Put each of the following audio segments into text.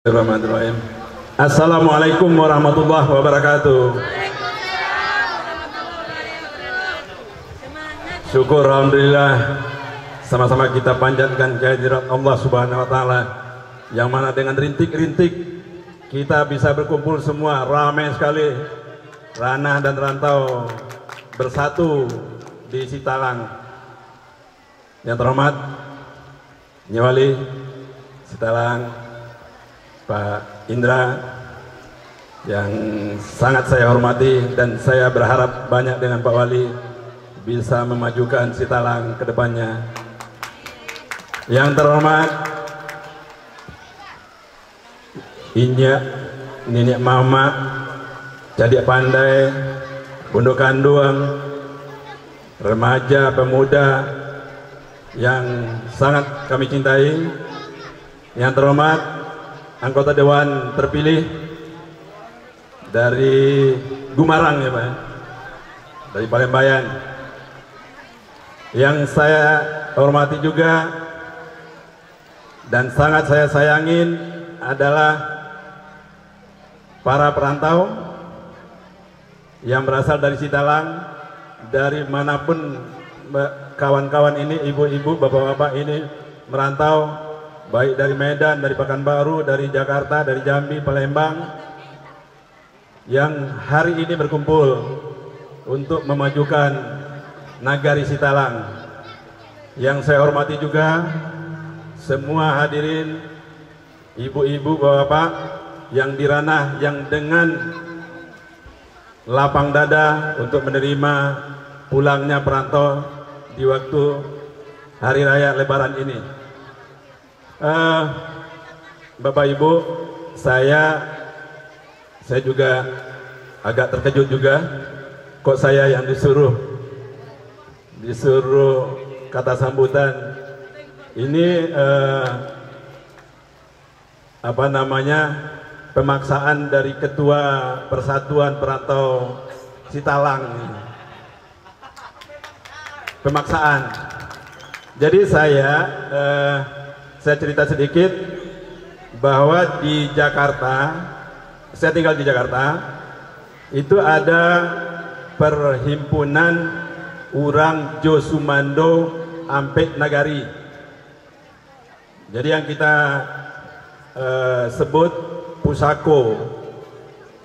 Bismillahirrahmanirrahim. Assalamualaikum warahmatullahi wabarakatuh. Syukur alhamdulillah, sama-sama kita panjatkan kehadirat Allah Subhanahu wa taala, yang mana dengan rintik-rintik kita bisa berkumpul semua, ramai sekali ranah dan rantau bersatu di Sitalang. Yang terhormat Nyi Wali Sitalang Pak Indra, yang sangat saya hormati, dan saya berharap banyak dengan Pak Wali bisa memajukan Sitalang ke depannya. Yang terhormat Inyak, Nenek Mama, Cadik Pandai, Bondo Kanduang, remaja, pemuda yang sangat kami cintai. Yang terhormat anggota dewan terpilih dari Gumarang, ya Pak, dari Palembang. Yang saya hormati juga dan sangat saya sayangin adalah para perantau yang berasal dari Sitalang, dari manapun kawan-kawan ini, ibu-ibu, bapak-bapak ini merantau, baik dari Medan, dari Pekanbaru, dari Jakarta, dari Jambi, Palembang, yang hari ini berkumpul untuk memajukan Nagari Sitalang. Yang saya hormati juga semua hadirin, ibu-ibu, bapak-bapak yang di ranah, yang dengan lapang dada untuk menerima pulangnya perantau di waktu Hari Raya Lebaran ini. Bapak Ibu, saya juga agak terkejut juga, kok saya yang disuruh kata sambutan ini, apa namanya, pemaksaan dari Ketua Persatuan Perantau Sitalang, pemaksaan. Jadi saya cerita sedikit bahwa di Jakarta, saya tinggal di Jakarta, itu ada perhimpunan Urang Josumando Ampek Nagari. Jadi yang kita sebut Pusako.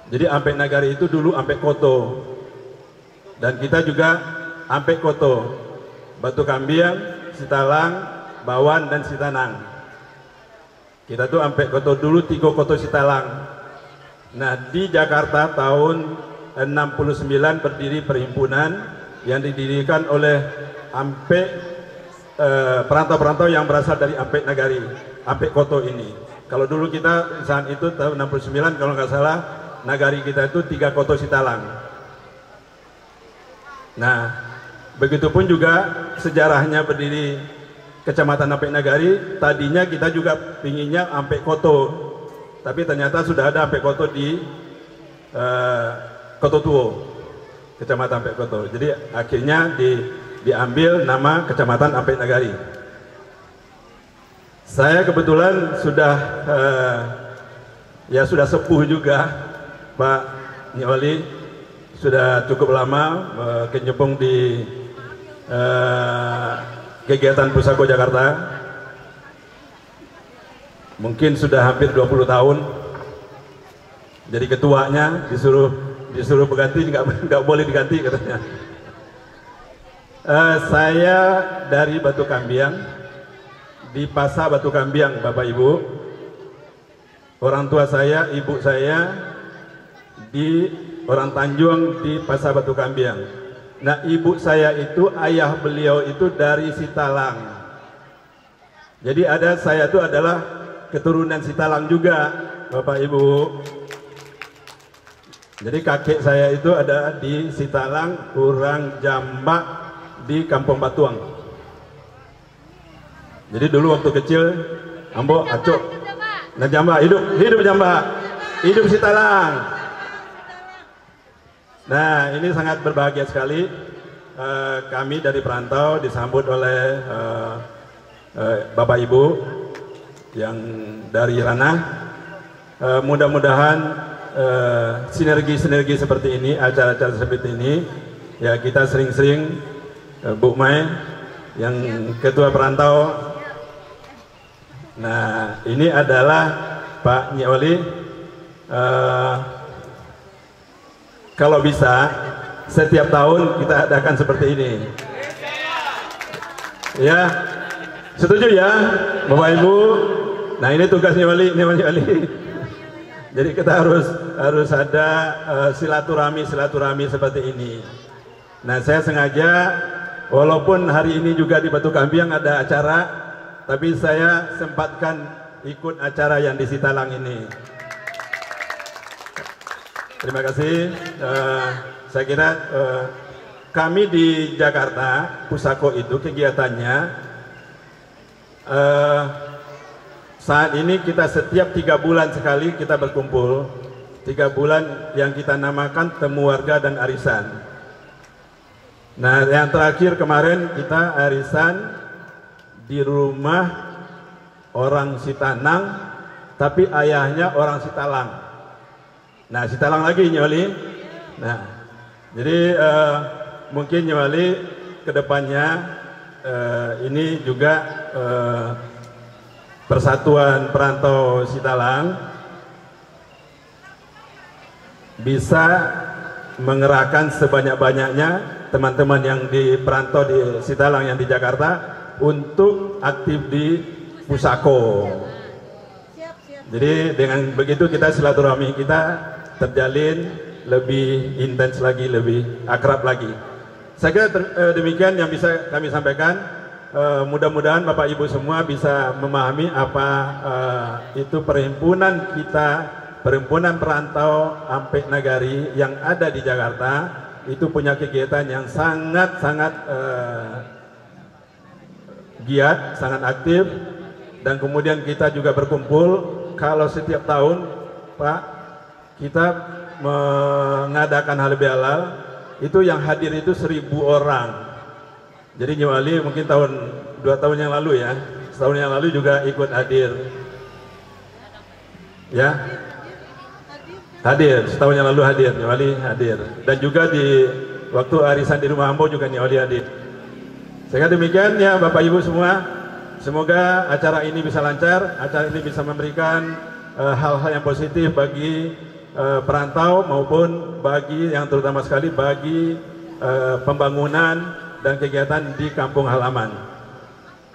Jadi Ampek Nagari itu dulu Ampek Koto, dan kita juga Ampek Koto, Batu Kambiang, Sitalang, Bawan, dan Sitanang. Kita tuh Ampek Koto dulu, 3 Koto Sitalang. Nah, di Jakarta tahun 69 berdiri perhimpunan yang didirikan oleh Ampek, perantau-perantau yang berasal dari Ampek Nagari, Ampek Koto ini. Kalau dulu kita saat itu tahun 69, kalau nggak salah, Nagari kita itu 3 Koto Sitalang. Nah, begitupun juga sejarahnya berdiri Kecamatan Ampek Nagari. Tadinya kita juga pinginnya Ampek Koto, tapi ternyata sudah ada Ampek Koto di Koto Tuo, Kecamatan Ampek Koto. Jadi akhirnya diambil nama Kecamatan Ampek Nagari. Saya kebetulan sudah sudah sepuh juga, Pak Nyi Wali, sudah cukup lama kecemplung di kegiatan Pusako Jakarta. Mungkin sudah hampir 20 tahun. Jadi ketuanya disuruh berganti, nggak boleh diganti katanya. Saya dari Batu Kambiang, di Pasar Batu Kambiang, Bapak Ibu. Orang tua saya, ibu saya di Orang Tanjung di Pasar Batu Kambiang. Nah, ibu saya itu, ayah beliau itu dari Sitalang. Jadi saya itu adalah keturunan Sitalang juga, Bapak Ibu. Jadi kakek saya itu ada di Sitalang, Urang Jambak di Kampung Batuang. Jadi dulu waktu kecil, Ambo, Acok, nah Jambak, hidup Jambak, hidup Sitalang. Nah, ini sangat berbahagia sekali, kami dari perantau disambut oleh Bapak Ibu yang dari ranah Mudah-mudahan sinergi-sinergi seperti ini, acara-acara seperti ini, ya kita sering-sering, Bu Mai yang ketua perantau. Nah, ini adalah Pak Nyoli. Kalau bisa setiap tahun kita adakan seperti ini. Ya, setuju ya, Bapak Ibu. Nah, ini tugasnya Wali, ini Wali. Jadi kita harus ada silaturahmi seperti ini. Nah, saya sengaja, walaupun hari ini juga di Batu Kambiang ada acara, tapi saya sempatkan ikut acara yang di Sitalang ini. Terima kasih. Saya kira kami di Jakarta, Pusako itu kegiatannya saat ini kita setiap 3 bulan sekali kita berkumpul, 3 bulan yang kita namakan temu warga dan arisan. Nah, yang terakhir kemarin kita arisan di rumah orang Sitanang, tapi ayahnya orang Sitalang. Nah, Sitalang lagi Nyoli. Nah, jadi mungkin Nyoli kedepannya ini juga Persatuan Perantau Sitalang bisa mengerahkan sebanyak-banyaknya teman-teman yang di perantau di Sitalang yang di Jakarta untuk aktif di Pusako. Jadi dengan begitu kita silaturahmi kita terjalin lebih intens lagi, lebih akrab lagi. Saya kira demikian yang bisa kami sampaikan. Mudah-mudahan Bapak Ibu semua bisa memahami apa itu perhimpunan kita, perhimpunan perantau Ampek Nagari yang ada di Jakarta itu punya kegiatan yang sangat-sangat giat, sangat aktif, dan kemudian kita juga berkumpul. Kalau setiap tahun Pak kita mengadakan halal bihalal itu yang hadir itu 1000 orang. Jadi Nyoli mungkin 2 tahun yang lalu ya, setahun yang lalu juga ikut hadir. Ya, hadir, setahun yang lalu hadir, Nyoli hadir. Dan juga di waktu arisan di rumah Ambo juga Nyoli hadir. Sehingga demikian ya Bapak Ibu semua, semoga acara ini bisa lancar, acara ini bisa memberikan hal-hal yang positif bagi perantau maupun bagi yang terutama sekali bagi pembangunan dan kegiatan di kampung halaman.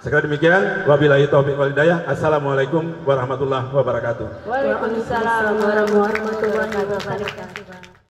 Sekali demikian, wabillahi taufiq wal hidayah. Assalamualaikum warahmatullahi wabarakatuh. Waalaikumsalam warahmatullahi wabarakatuh.